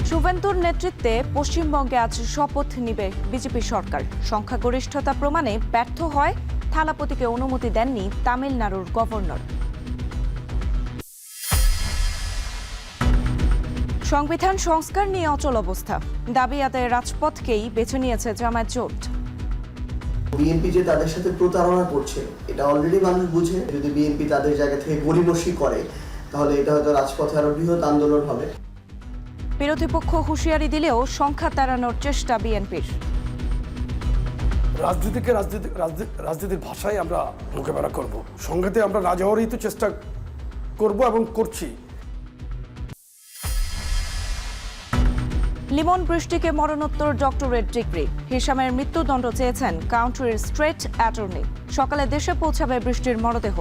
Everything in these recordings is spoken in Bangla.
শুভেন্দুর নেতৃত্বে পশ্চিমবঙ্গে আজ শপথ নিবে বিজেপি সরকার। সংখ্যাগরিষ্ঠতা প্রমাণে ব্যর্থ হয় থালাপতিকে অনুমতি দেননি তামিলনাড়ুর গভর্নর। সংবিধান সংস্কার নিয়ে অচল অবস্থা, দাবি আদায়ে রাজপথকেই বেছে নিয়েছে জামায়াত জোট। বিএনপি যে তাদের সাথে প্রতারণা করছে এটা অলরেডি মানুষ বুঝে। যদি বিএনপি তাদের জায়গা থেকে গড়িমসি করে তাহলে এটা হয়তো রাজপথে আরো বৃহৎ আন্দোলন হবে। বিরোধী পক্ষ হুঁশিয়ারি দিলেও সংখ্যা তাড়ানোর চেষ্টা বিএনপির। রাজনীতির ভাষায় আমরা মোকাবেলা করব, সংঘাতে আমরা না যাওয়ারই তো চেষ্টা করব এবং করছি। লিমন বৃষ্টিকে মরণোত্তর ডক্টরেট ডিগ্রি, হিশামের মৃত্যুদণ্ড চেয়েছেন কাউন্টির স্টেট অ্যাটর্নি। সকালে দেশে পৌঁছাবে বৃষ্টির মরদেহ।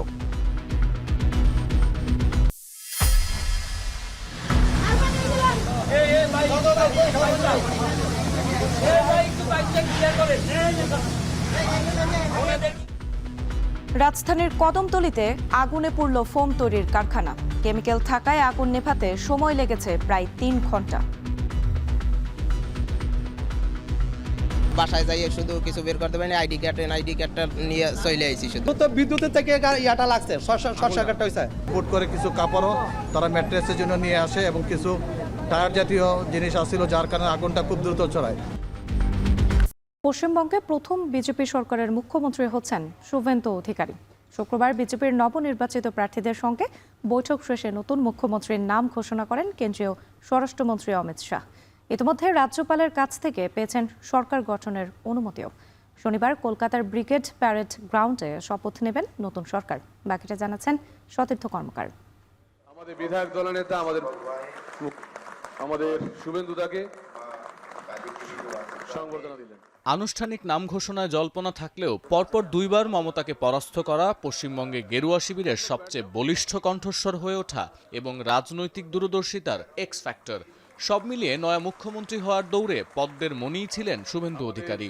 রাজধানীর কদমতলীতে আগুনে পুড়ল ফোম তৈরির কারখানা। কেমিক্যাল থাকায় আগুন নেভাতে সময় লেগেছে প্রায় 3 ঘন্টা। বাসায় যাই শুধু কিছু বের করতে পারিনি, আইডি কার্ডটা নিয়ে চলে আইছি। শুধু তো বিদ্যুতের থেকে ইয়াটা লাগছে, শর্ট সার্কিটটা হয়েছে। ফুট করে কিছু কাপড়ও তারা ম্যাট্রেসের জন্য নিয়ে আসে এবং কিছু টায়ার জাতীয় জিনিস আসছিল, যার কারণে আগুনটা খুব দ্রুত ছড়ায়। পশ্চিমবঙ্গে প্রথম বিজেপি সরকারের মুখ্যমন্ত্রী হচ্ছেন শুভেন্দু অধিকারী। শুক্রবার বিজেপির নবনির্বাচিত প্রার্থীদের সঙ্গে বৈঠক শেষে নতুন মুখ্যমন্ত্রীর নাম ঘোষণা করেন কেন্দ্রীয় স্বরাষ্ট্রমন্ত্রী অমিত শাহ। ইতিমধ্যে রাজ্যপালের কাছ থেকে পেয়েছেন সরকার গঠনের অনুমতিও। শনিবার কলকাতার ব্রিগেড প্যারেড গ্রাউন্ডে শপথ নেবেন নতুন সরকার। বাকিটা জানাচ্ছেন সতীর্থ কর্মকার। আমাদের বিধায়ক দলনেতা আমাদের শুভেন্দুদাকে সংবর্ধনা দিলেন। আনুষ্ঠানিক নাম ঘোষণায় জল্পনা থাকলেও পরপর 2 বার মমতাকে পরাস্ত করা, পশ্চিমবঙ্গে গেরুয়া শিবিরের সবচেয়ে বলিষ্ঠ কণ্ঠস্বর হয়ে ওঠা এবং রাজনৈতিক দূরদর্শিতার এক্স ফ্যাক্টর, সব মিলিয়ে নয়া মুখ্যমন্ত্রী হওয়ার দৌড়ে পদ্মের মণিই ছিলেন শুভেন্দু অধিকারী।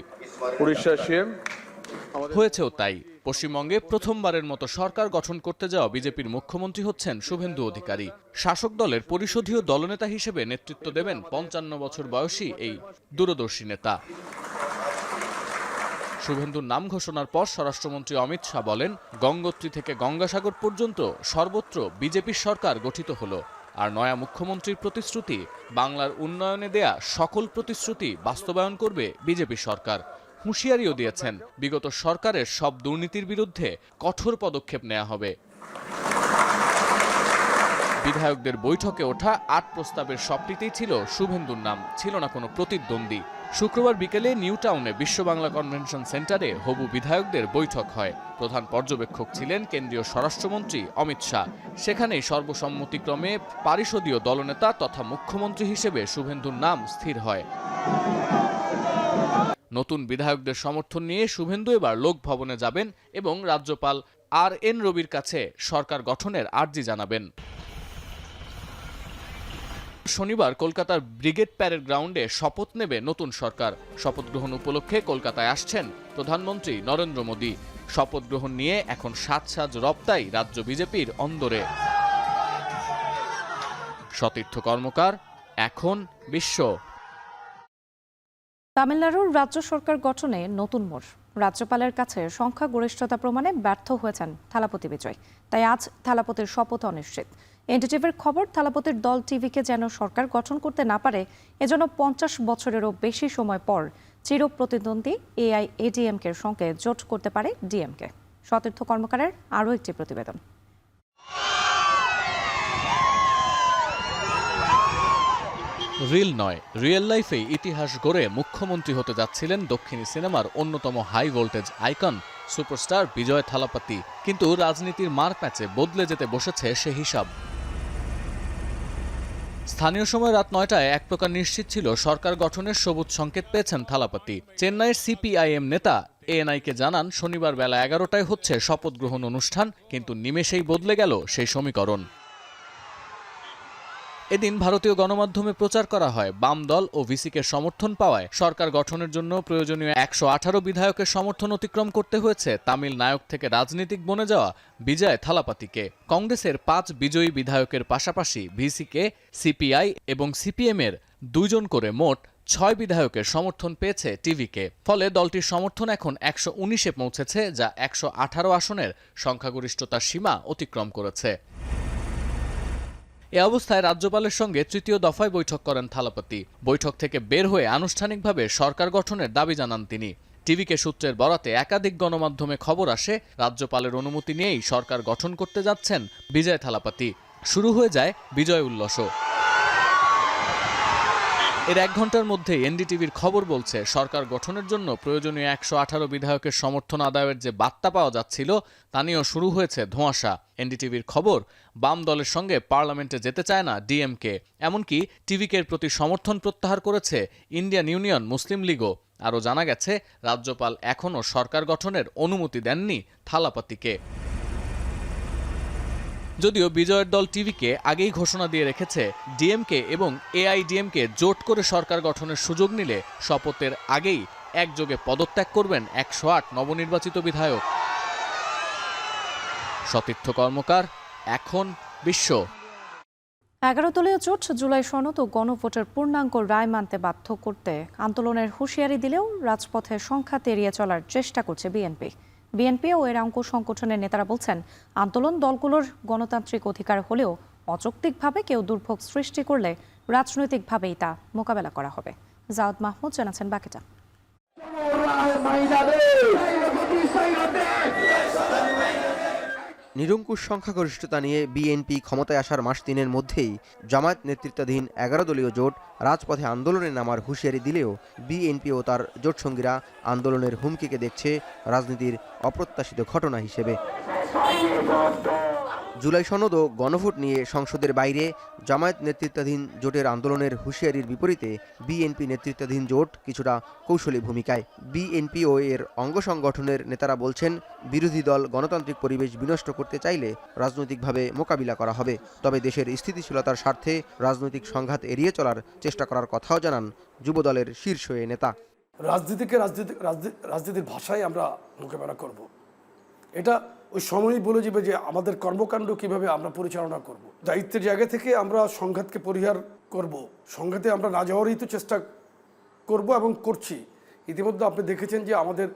হয়েছেও তাই। পশ্চিমবঙ্গে প্রথমবারের মতো সরকার গঠন করতে যাওয়া বিজেপির মুখ্যমন্ত্রী হচ্ছেন শুভেন্দু অধিকারী। শাসক দলের পরিষদীয় দলনেতা হিসেবে নেতৃত্ব দেবেন 55 বছর বয়সী এই দূরদর্শী নেতা। শুভেন্দুর নাম ঘোষণার পর স্বরাষ্ট্রমন্ত্রী অমিত শাহ বলেন, গঙ্গোত্রী থেকে গঙ্গাসাগর পর্যন্ত সর্বত্র বিজেপির সরকার গঠিত হলো। আর নয়া মুখ্যমন্ত্রীর প্রতিশ্রুতি, বাংলার উন্নয়নে দেয়া সকল প্রতিশ্রুতি বাস্তবায়ন করবে বিজেপি সরকার। হুঁশিয়ারিও দিয়েছেন, বিগত সরকারের সব দুর্নীতির বিরুদ্ধে কঠোর পদক্ষেপ নেওয়া হবে। বিধায়কদের বৈঠকে ওঠা 8 প্রস্তাবের সবটিতেই ছিল শুভেন্দুর নাম, ছিল না কোনো প্রতিদ্বন্দ্বী। শুক্রবার বিকেলে নিউ টাউনে বিশ্ব বাংলা কনভেনশন সেন্টারে হবু বিধায়কদের বৈঠক হয়। প্রধান পর্যবেক্ষক ছিলেন কেন্দ্রীয় স্বরাষ্ট্রমন্ত্রী অমিত শাহ। সেখানেই সর্বসম্মতিক্রমে পরিষদীয় দলনেতা তথা মুখ্যমন্ত্রী হিসেবে শুভেন্দুর নাম স্থির হয়। নতুন বিধায়কদের সমর্থন নিয়ে শুভেন্দু এবার লোকভবনে যাবেন এবং রাজ্যপাল RN রবির কাছে সরকার গঠনের আর্জি জানাবেন। শনিবার কলকাতার ব্রিগেড প্যারেড গ্রাউন্ডে শপথ নেবে নতুন সরকার। শপথ গ্রহণ উপলক্ষে কলকাতায় আসছেন প্রধানমন্ত্রী নরেন্দ্র মোদী। শপথ গ্রহণ নিয়ে এখন সাজ রপ্তাই রাজ্য বিজেপির অন্দরে। সতীর্থ কর্মকার, এখন বিশ্ব। তামিলনাড়ুর রাজ্য সরকার গঠনে নতুন মোড়। রাজ্যপালের কাছে সংখ্যাগরিষ্ঠতা প্রমাণে ব্যর্থ হয়েছেন থালাপতি বিজয়। তাই আজ থালাপতির শপথ অনিশ্চিত। এনডিটিভির খবর, থালাপতির দল টিভিকে যেন সরকার গঠন করতে না পারে, এজন্য 50 বছরেরও বেশি সময় পর চিরপ্রতিদ্বন্দ্বী AIADMK'র সঙ্গে জোট করতে পারে ডিএমকে। সতীর্থ কর্মকারের আরও একটি প্রতিবেদন। রিল নয়, রিয়েল লাইফে ইতিহাস গড়ে মুখ্যমন্ত্রী হতে যাচ্ছিলেন দক্ষিণী সিনেমার অন্যতম হাই ভোল্টেজ আইকন সুপারস্টার বিজয় থালাপতি। কিন্তু রাজনীতির মারপ্যাচে বদলে যেতে বসেছে সে হিসাব। স্থানীয় সময় রাত 9টায় এক প্রকার নিশ্চিত ছিল সরকার গঠনের সবুজ সংকেত পেয়েছেন থালাপতি। চেন্নাইয়ের CPIM নেতা ANIকে জানান, শনিবার বেলা 11টায় হচ্ছে শপথ গ্রহণ অনুষ্ঠান, কিন্তু নিমেষেই বদলে গেল সেই সমীকরণ। এদিন ভারতীয় গণমাধ্যমে প্রচার করা হয় বাম দল ও ভিসিকে সমর্থন পাওয়ায় সরকার গঠনের জন্য প্রয়োজনীয় 118 বিধায়কের সমর্থন অতিক্রম করতে হয়েছে তামিল নায়ক থেকে রাজনীতিক বনে যাওয়া বিজয় থালাপতিকে। কংগ্রেসের 5 বিজয়ী বিধায়কের পাশাপাশি ভিসিকে, সিপিআই এবং সিপিএম এর দুইজন করে মোট 6 বিধায়কের সমর্থন পেয়েছে টিভিকে। ফলে দলটির সমর্থন এখন 119-এ পৌঁছেছে, যা 118 আসনের সংখ্যাগরিষ্ঠতার সীমা অতিক্রম করেছে। এ অবস্থায় রাজ্যপালের সঙ্গে তৃতীয় দফায় বৈঠক করেন থালাপতি। বৈঠক থেকে বের হয়ে আনুষ্ঠানিকভাবে সরকার গঠনের দাবি জানান তিনি। টিভিকে সূত্রের বরাতে একাধিক গণমাধ্যমে খবর আসে, রাজ্যপালের অনুমতি নিয়েই সরকার গঠন করতে যাচ্ছেন বিজয় থালাপতি। শুরু হয়ে যায় বিজয় উল্লাসও। এর 1 ঘন্টার মধ্যেই এনডিটিভির খবর বলছে, সরকার গঠনের জন্য প্রয়োজনীয় 118 বিধায়কের সমর্থন আদায়ের যে বার্তা পাওয়া যাচ্ছিল তা নিয়েও শুরু হয়েছে ধোঁয়াশা। এনডিটিভির খবর, বাম দলের সঙ্গে পার্লামেন্টে যেতে চায় না ডিএমকে। এমনকি টিভিকের প্রতি সমর্থন প্রত্যাহার করেছে ইন্ডিয়ান ইউনিয়ন মুসলিম লীগও। আরও জানা গেছে, রাজ্যপাল এখনও সরকার গঠনের অনুমতি দেননি থালাপতিকে। যদিও বিজয়ের দল টিভিকে আগেই ঘোষণা দিয়ে রেখেছে, ডিএমকে এবং এআইডিএমকে জোট করে সরকার গঠনের সুযোগ নিলে শপথের আগেই একযোগে পদত্যাগ করবেন 108 নবনির্বাচিত বিধায়ক। সতীর্থ কর্মকার, এখন বিশ্ব। 11 দলীয় জোট জুলাই সনদ ও গণভোটের পূর্ণাঙ্গ রায় মানতে বাধ্য করতে আন্দোলনের হুঁশিয়ারি দিলেও রাজপথে সংখ্যাত এড়িয়ে চলার চেষ্টা করছে বিএনপি ও এর অঙ্গ সংগঠনের নেতারা বলছেন, আন্দোলন দলগুলোর গণতান্ত্রিক অধিকার হলেও অযৌক্তিকভাবে কেউ দুর্ভোগ সৃষ্টি করলে রাজনৈতিকভাবেই তা মোকাবেলা করা হবে। জাওদ মাহমুদ জানাচ্ছেন বাকিটা। নিরঙ্কুশ সংখ্যাগরিষ্ঠতা নিয়ে বিএনপি ক্ষমতায় আসার মাস 3-এর মধ্যেই জামায়াত নেতৃত্বাধীন 11 দলীয় জোট রাজপথে আন্দোলনে নামার হুঁশিয়ারি দিলেও বিএনপি ও তার জোটসঙ্গীরা আন্দোলনের হুমকিকে দেখছে রাজনীতির অপ্রত্যাশিত ঘটনা হিসেবে। জুলাই সনদ ও গণভোট নিয়ে সংসদের বাইরে জামায়াত নেতৃত্বাধীন জোটের আন্দোলনের হুঁশিয়ারির বিপরীতে বিএনপি নেতৃত্বাধীন জোট কিছুটা কৌশলী ভূমিকায়। বিএনপি ও এর অঙ্গ সংগঠনের নেতারা বলছেন, বিরোধী দল গণতান্ত্রিক পরিবেশ বিনষ্ট করতে চাইলে রাজনৈতিকভাবে মোকাবিলা করা হবে। তবে দেশের স্থিতিশীলতার স্বার্থে রাজনৈতিক সংঘাত এড়িয়ে চলার চেষ্টা করার কথাও জানান যুবদলের শীর্ষ এ নেতা। রাজনীতির ভাষায় আমরা মোকাবেলা করব। এটা ওই সময়ই বলে যাবে যে আমাদের কর্মকাণ্ড কিভাবে আমরা পরিচালনা করব। দায়িত্বের জায়গা থেকে আমরা সংঘাতকে পরিহার করব, সংঘাতে আমরা না যাওয়ারই তো চেষ্টা করব এবং করছি। ইতিমধ্যে আপনি দেখেছেন যে আমাদের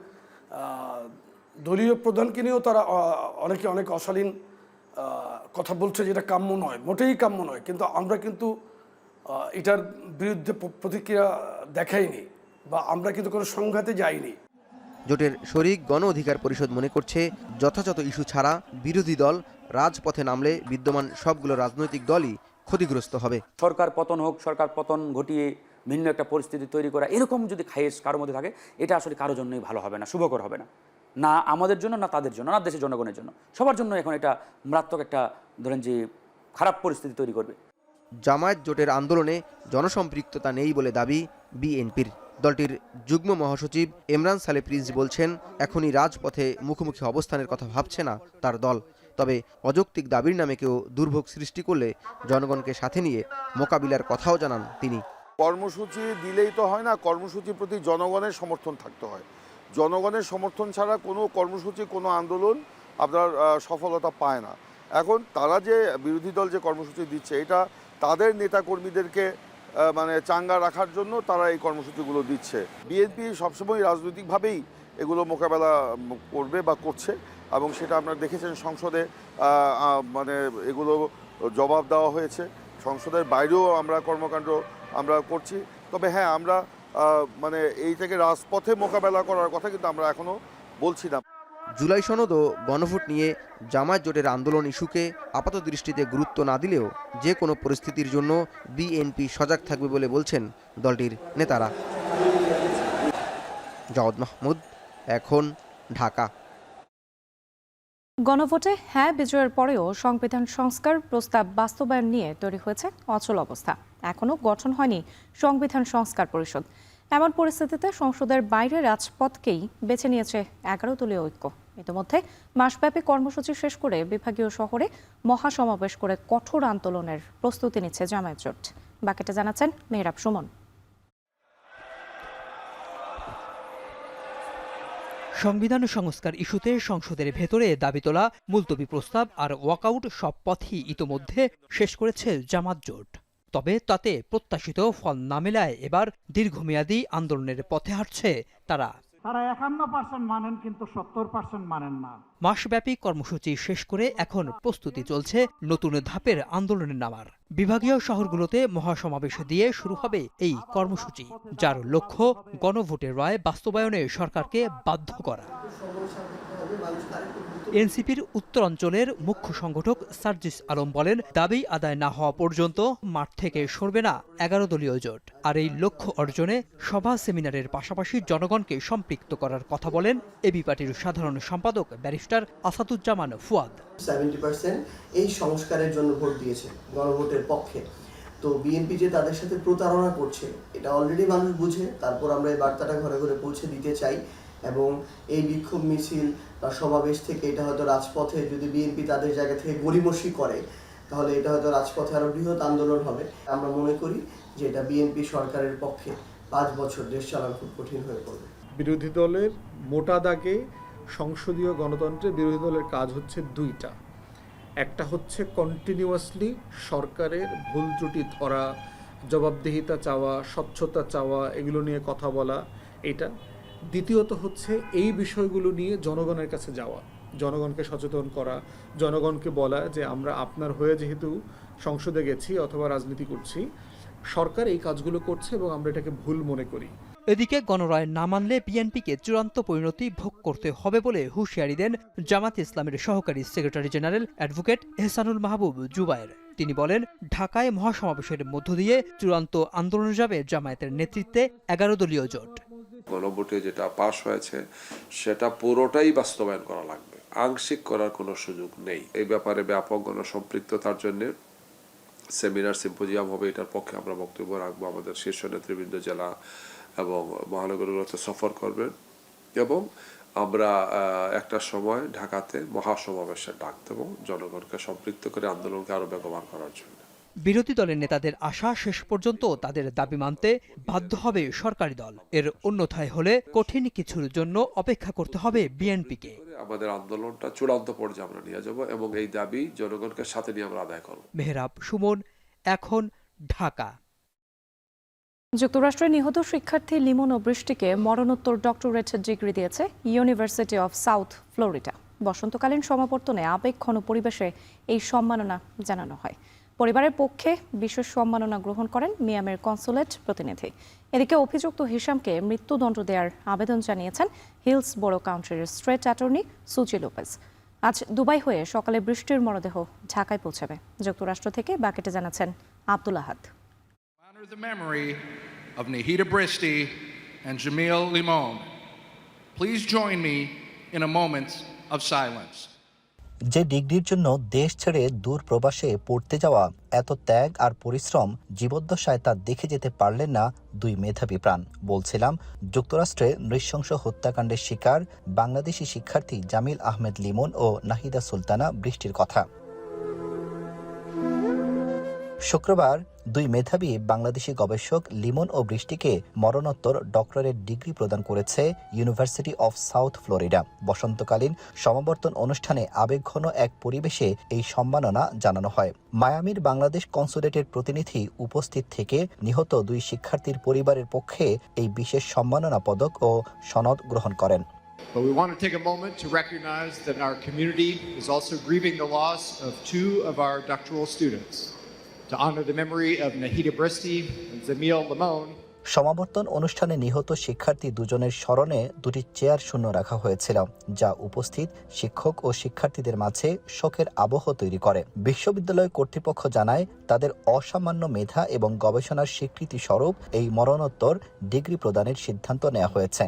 দলীয় প্রধানকে নিয়েও তারা অনেক অশালীন কথা বলছে, যেটা কাম্য নয়, মোটেই কাম্য নয়। কিন্তু আমরা কিন্তু এটার বিরুদ্ধে প্রতিক্রিয়া দেখাইনি বা আমরা কিন্তু কোনো সংঘাতে যাইনি। জোটের শরিক গণ অধিকার পরিষদ মনে করছে, যথাযথ ইস্যু ছাড়া বিরোধী দল রাজপথে নামলে বিদ্যমান সবগুলো রাজনৈতিক দলই ক্ষতিগ্রস্ত হবে। সরকার পতন হোক, সরকার পতন ঘটিয়ে ভিন্ন একটা পরিস্থিতি তৈরি করা, এরকম যদি খায়েশ কারোর মধ্যে থাকে, এটা আসলে কারোর জন্যই ভালো হবে না, শুভকর হবে না, না আমাদের জন্য, না তাদের জন্য, না দেশের জনগণের জন্য, সবার জন্য এখন এটা মারাত্মক একটা ধরেন যে খারাপ পরিস্থিতি তৈরি করবে। জামায়াত জোটের আন্দোলনে জনসম্পৃক্ততা নেই বলে দাবি বিএনপির। দলটির যুগ্ম মহাসচিব এমরান সালে প্রিন্স বলছেন, এখনই রাজপথে মুখোমুখি অবস্থানের কথা ভাবছে না তার দল। তবে অযৌক্তিক দাবির নামে কেউ দুর্ভোগ সৃষ্টি করলে জনগণকে সাথে নিয়ে মোকাবিলার কথাও জানান তিনি। কর্মসূচি দিলেই তো হয় না, কর্মসূচির প্রতি জনগণের সমর্থন থাকতে হয়। জনগণের সমর্থন ছাড়া কোনো কর্মসূচি, কোনো আন্দোলন আপনার সফলতা পায় না। এখন তারা যে বিরোধী দল যে কর্মসূচি দিচ্ছে, এটা তাদের নেতাকর্মীদেরকে মানে চাঙ্গা রাখার জন্য তারা এই কর্মসূচিগুলো দিচ্ছে। বিএনপি সবসময় রাজনৈতিকভাবেই এগুলো মোকাবেলা করবে বা করছে, এবং সেটা আপনারা দেখেছেন সংসদে মানে এগুলো জবাব দেওয়া হয়েছে। সংসদের বাইরেও আমরা কর্মকাণ্ড আমরা করছি। তবে হ্যাঁ, আমরা মানে এই থেকে রাজপথে মোকাবেলা করার কথা কিন্তু আমরা এখনো বলছি না। জুলাই সনদ ও গণভোট নিয়ে জামায়াত জোটের আন্দোলন ইস্যুকে আপাত দৃষ্টিতে গুরুত্ব না দিলেও যে কোনো পরিস্থিতির জন্য বিএনপি সজাগ থাকবে বলে বলছেন দলটির নেতারা। জাওদ মাহমুদ, এখন, ঢাকা। গণভোটে হ্যাঁ বিজয়ের পরেও সংবিধান সংস্কার প্রস্তাব বাস্তবায়ন নিয়ে তৈরি হয়েছে অচল অবস্থা। এখনও গঠন হয়নি সংবিধান সংস্কার পরিষদ। এমন পরিস্থিতিতে সংসদের বাইরে রাজপথকেই বেছে নিয়েছে 11 দলীয় ঐক্য। ইতিমধ্যে মাসব্যাপী কর্মসূচি শেষ করে বিভাগীয় শহরে মহাসমাবেশ করে কঠোর আন্দোলনের প্রস্তুতি নিচ্ছে জামায়াত জোট। বাকিটা জানাচ্ছেন মেহরাব সুমন। সংবিধান সংস্কার ইস্যুতে সংসদের ভেতরে দাবি তোলা, মুলতবি প্রস্তাব আর ওয়াকআউট সব পথই ইতোমধ্যে শেষ করেছে জামায়াত জোট। তবে তাতে প্রত্যাশিত ফল না মেলায় এবার দীর্ঘমেয়াদী আন্দোলনের পথে হাঁটছে তারা। তারা 51% মানেন, কিন্তু 70% মানেন না। মাসব্যাপী কর্মসূচি শেষ করে এখন প্রস্তুতি চলছে নতুন ধাপের আন্দোলনে নামার। বিভাগীয় শহরগুলোতে মহাসমাবেশ দিয়ে শুরু হবে এই কর্মসূচি, যার লক্ষ্য গণভোটের রায় বাস্তবায়নে সরকারকে বাধ্য করা। এনসিপির উত্তরাঞ্চলের মুখ্য সংগঠক সার্জিস আলম বলেন, দাবি আদায় না হওয়া পর্যন্ত মাঠ থেকে সরবে না 11 দলীয় জোট। আর এই লক্ষ্য অর্জনে সভা সেমিনারের পাশাপাশি জনগণকে সম্পৃক্ত করার কথা বলেন এবি পার্টির সাধারণ সম্পাদক ব্যারিস্টার আসাদুজ্জামান ফুয়াদ। 70% এই সংস্কারের জন্য ভোট দিয়েছে গণভোটের পক্ষে। তো বিএনপি যে তাদের সাথে প্রতারণা করছে এটা অলরেডি মানুষ বুঝে। তারপর আমরা এই বার্তাটা ঘরে ঘরে পৌঁছে দিতে চাই, এবং এই বিক্ষোভ মিছিল বা সমাবেশ থেকে এটা হয়তো রাজপথে, যদি বিএনপি তাদের জায়গা থেকে গড়িমসি করে, তাহলে এটা হয়তো রাজপথে আরো বৃহৎ আন্দোলন হবে। আমরা মনে করি যে এটা বিএনপি সরকারের পক্ষে 5 বছর দেশ চালানো খুব কঠিন হয়ে পড়বে। বিরোধী দলের মোটা দাগে সংসদীয় গণতন্ত্রে বিরোধী দলের কাজ হচ্ছে দুইটা। একটা হচ্ছে কন্টিনিউয়াসলি সরকারের ভুল ত্রুটি ধরা, জবাবদিহিতা চাওয়া, স্বচ্ছতা চাওয়া, এগুলো নিয়ে কথা বলা এটা। দ্বিতীয়ত হচ্ছে এই বিষয়গুলো নিয়ে জনগণের কাছে যাওয়া, জনগণকে সচেতন করা, জনগণকে বলা যে আমরা আপনার হয়ে যেহেতু সংসদে গেছি অথবা রাজনীতি করছি, সরকার এই কাজগুলো করছে এবং আমরা এটাকে ভুল মনে করি। এদিকে গণরায় না মানলে বিএনপিকে চূড়ান্ত পরিণতি ভোগ করতে হবে বলে হুঁশিয়ারি দেন জামাত ইসলামের সহকারী সেক্রেটারি জেনারেল অ্যাডভোকেট এহসানুল মাহবুব জুবায়ের। তিনি বলেন, ঢাকায় মহাসমাবেশের মধ্য দিয়ে চূড়ান্ত আন্দোলনে যাবে জামায়াতের নেতৃত্বে 11 দলীয় জোট। গণভোটে যেটা পাশ হয়েছে সেটা পুরোটাই বাস্তবায়ন করা লাগবে, আংশিক করার কোনো সুযোগ নেই। এই ব্যাপারে ব্যাপক গণসম্পৃক্ততার জন্য সেমিনার সিম্পোজিয়াম হবে, এটার পক্ষে আমরা বক্তব্য রাখবো। আমাদের শীর্ষ নেতৃবৃন্দ জেলা এবং মহানগরগুলোতে সফর করবেন, এবং আমরা একটা সময় ঢাকাতে মহাসমাবেশের ডাক দেবো, জনগণকে সম্পৃক্ত করে আন্দোলনকে আরো বেগবান করার জন্য। বিরোধী দলের নেতাদের আশা, শেষ পর্যন্ত তাদের দাবি মানতে বাধ্য হবে সরকারি দল। এর অন্যথায় হলে কঠিন কিছুর জন্য অপেক্ষা করতে হবে বিএনপিকে। আমাদের আন্দোলনটা চূড়ান্ত পর্যায়ে আমরা নিয়ে যাব এবং এই দাবি জনগণকে সাথে নিয়ে আমরা আদায় করব। মেহরাব সুমন, এখন, ঢাকা। যুক্তরাষ্ট্রে নিহত শিক্ষার্থী লিমন ও বৃষ্টিকে মরণোত্তর ডক্টরেট ডিগ্রি দিয়েছে ইউনিভার্সিটি অফ সাউথ ফ্লোরিডা। বসন্তকালীন সমাবর্তনে আবেগঘন পরিবেশে এই সম্মাননা জানানো হয়। পরিবারের পক্ষে বিশেষ সম্মাননা গ্রহণ করেন মিয়ামির কনসুলেট প্রতিনিধি। এদিকে অভিযুক্ত হিশামকে মৃত্যুদণ্ড দেওয়ার আবেদন জানিয়েছেন হিলসবোরো কাউন্টির স্টেট অ্যাটর্নি সুচি লোপেজ। আজ দুবাই হয়ে সকালে বৃষ্টির মরদেহ ঢাকায় পৌঁছাবে। যুক্তরাষ্ট্র থেকে বাকেটে জানাচ্ছেন আব্দুল আহাদ। The memory of Nahida Bristi and Jamil Limon. Please join me in a moment of silence. যে ডিগ্রির জন্য দেশ ছেড়ে দূর প্রবাসে পড়তে যাওয়া এত ত্যাগ আর পরিশ্রম, জীবদ্দশায় তা দেখে যেতে পারলেন না দুই মেধাবী প্রাণ। বলছিলাম যুক্তরাষ্ট্রে নৃশংস হত্যাকাণ্ডের শিকার বাংলাদেশি শিক্ষার্থী জামিল আহমেদ লিমন ও নাহিদা সুলতানা বৃষ্টির কথা। শুক্রবার দুই মেধাবী বাংলাদেশি গবেষক লিমন ও বৃষ্টিকে মরণোত্তর ডক্টরেট ডিগ্রি প্রদান করেছে ইউনিভার্সিটি অফ সাউথ ফ্লোরিডা। বসন্তকালীন সমাবর্তন অনুষ্ঠানে আবেগঘন এক পরিবেশে এই সম্মাননা জানানো হয়। মায়ামির বাংলাদেশ কনসুলেটের প্রতিনিধি উপস্থিত থেকে নিহত দুই শিক্ষার্থীর পরিবারের পক্ষে এই বিশেষ সম্মাননা পদক ও সনদ গ্রহণ করেন। But we want to take a moment to recognize that our community is also grieving the loss of two of our doctoral students. To honor the memory of Nahida Bristi and Jamil Limon. সমাবর্তন অনুষ্ঠানে নিহত শিক্ষার্থী দুজনের স্মরণে দুটি চেয়ার শূন্য রাখা হয়েছিল, যা উপস্থিত শিক্ষক ও শিক্ষার্থীদের মাঝে শোকের আবহ তৈরি করে। বিশ্ববিদ্যালয় কর্তৃপক্ষ জানায় তাদের অসামান্য মেধা এবং গবেষণার স্বীকৃতি স্বরূপ এই মরণোত্তর ডিগ্রি প্রদানের সিদ্ধান্ত নেওয়া হয়েছে।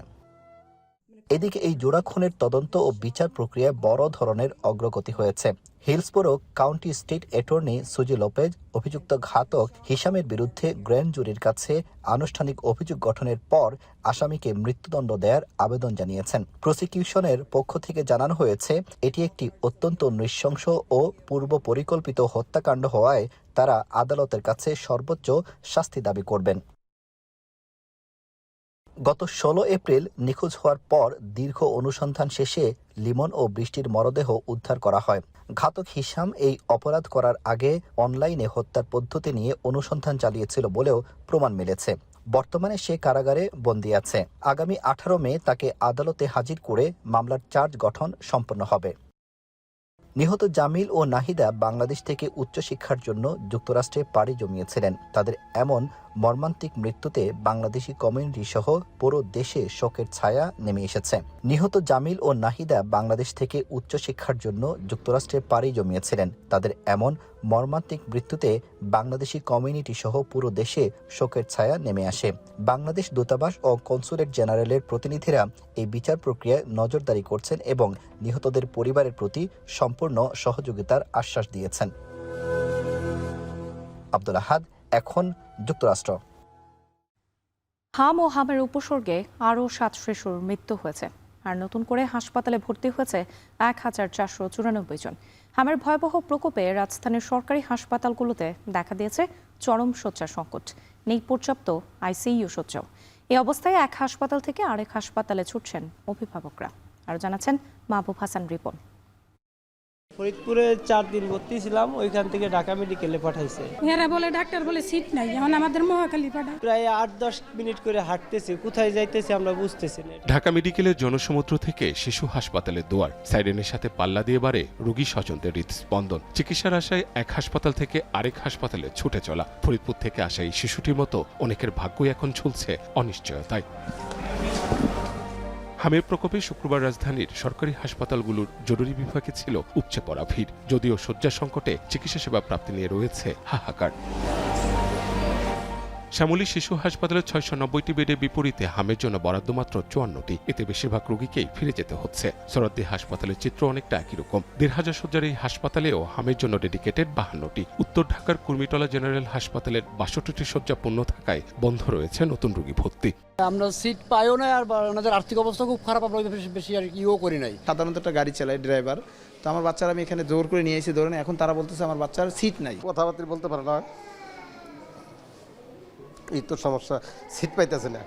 এদিকে এই জোড়া খুনের তদন্ত ও বিচার প্রক্রিয়ায় বড় ধরনের অগ্রগতি হয়েছে। হিলসবোরো কাউন্টি স্টেট অ্যাটর্নি সুজি লোপেজ অভিযুক্ত ঘাতক হিশামের বিরুদ্ধে গ্র্যান্ড জুরির কাছে আনুষ্ঠানিক অভিযোগ গঠনের পর আসামিকে মৃত্যুদণ্ড দেওয়ার আবেদন জানিয়েছেন। প্রসিকিউশনের পক্ষ থেকে জানানো হয়েছে এটি একটি অত্যন্ত নৃশংস ও পূর্ব পরিকল্পিত হত্যাকাণ্ড হওয়ায় তারা আদালতের কাছে সর্বোচ্চ শাস্তি দাবি করবেন। গত 16 এপ্রিল নিখোঁজ হওয়ার পর দীর্ঘ অনুসন্ধান শেষে লিমন ও বৃষ্টির মরদেহ উদ্ধার করা হয়। ঘাতক হিশাম এই অপরাধ করার আগে অনলাইনে হত্যার পদ্ধতি নিয়ে অনুসন্ধান চালিয়েছিল বলেও প্রমাণ মিলেছে। বর্তমানে সে কারাগারে বন্দী আছে। আগামী 18 মে তাকে আদালতে হাজির করে মামলার চার্জ গঠন সম্পন্ন হবে। নিহত জামিল ও নাহিদা বাংলাদেশ থেকে উচ্চশিক্ষার জন্য যুক্তরাষ্ট্রে পাড়ি জমিয়েছিলেন। তাদের এমন মর্মান্তিক মৃত্যুতে বাংলাদেশি কমিউনিটি সহ পুরো দেশে শোকের ছায়া নেমে এসেছে। নিহত জামিল ও নাহিদা বাংলাদেশ থেকে উচ্চশিক্ষার জন্য যুক্তরাষ্ট্রে পাড়ি জমিয়েছিলেন। তাদের এমন মর্মান্তিক মৃত্যুতে বাংলাদেশি কমিউনিটি সহ পুরো দেশে শোকের ছায়া নেমে আসে। বাংলাদেশ দূতাবাস ও কনসুলেট জেনারেলের প্রতিনিধিরা এই বিচার প্রক্রিয়ায় নজরদারি করছেন এবং নিহতদের পরিবারের প্রতি সম্পূর্ণ সহযোগিতার আশ্বাস দিয়েছেন। আব্দুল আহাদ, এখন যুক্তরাষ্ট্র। হাম ও হামের উপসর্গে আরও 7 শিশুর মৃত্যু হয়েছে, আর নতুন করে হাসপাতালে ভর্তি হয়েছে 1494 জন। হামের ভয়াবহ প্রকোপে রাজধানীর সরকারি হাসপাতালগুলোতে দেখা দিয়েছে চরম শয্যা সংকট, নেই পর্যাপ্ত আইসিইউ শয্যাও। এই অবস্থায় এক হাসপাতাল থেকে আরেক হাসপাতালে ছুটছেন অভিভাবকরা। আরও জানাচ্ছেন মাহবুব হাসান রিপন। ফরিদপুরে 4 দিন ভর্তি ছিলাম, ওইখান থেকে ঢাকা মেডিকেলে পাঠাইছে। এরা বলে ডাক্তার বলে সিট নাই, এখন আমাদের মহাখালী পাঠায়। প্রায় 8-10 মিনিট করে হাঁটতেছে, কোথায় যাইতেছে আমরা বুঝতেছি না। ঢাকা মেডিকেলের জনসমুদ্র থেকে শিশু হাসপাতালের দুয়ার, সাইরেনের সাথে পাল্লা দিয়ে বাড়ে রোগী স্বজনদের হৃদস্পন্দন। চিকিৎসার আশায় এক হাসপাতাল থেকে আরেক হাসপাতালে ছুটে চলা ফরিদপুর থেকে আসা এই শিশুটির মতো অনেকের ভাগ্যই এখন চলছে অনিশ্চয়তায়। হামের প্রকোপে শুক্রবার রাজধানীর সরকারি হাসপাতালগুলোর জরুরি বিভাগে ছিল উপচে পড়া ভিড়। যদিও শয্যা সংকটে চিকিৎসা সেবা প্রাপ্তি নিয়ে রয়েছে হাহাকার। শ্যামলী শিশু হাসপাতালের 690টি বেডের বিপরীতে হামের জন্য বরাদ্দ মাত্র 54টি। এতে বেশিরভাগ রোগীকেই ফিরে যেতে হচ্ছে। সরাদ্দি হাসপাতালের চিত্র অনেকটা একই রকম। 1500 শয্যার এই হাসপাতালেও হামের জন্য ডেডিকেটেড 52টি। উত্তর ঢাকার কুর্মিটলা জেনারেল হাসপাতালের 62টি শয্যা পূর্ণ থাকায় বন্ধ রয়েছে নতুন রোগী ভর্তি। আমরা সিট পাইও না, আর আমাদের আর্থিক অবস্থা খুব খারাপ, আমরা বেশি আর ইও করি নাই। সাধারণত একটা গাড়ি চালায় ড্রাইভার, তো আমার বাচ্চারা আমি এখানে জোর করে নিয়ে এসে ধরেন, এখন তারা বলতেছে আমার বাচ্চার সিট নাই। কথাবার্তা বলতে পারে না, এই তো সমস্যা, সিট পাইতেছে না।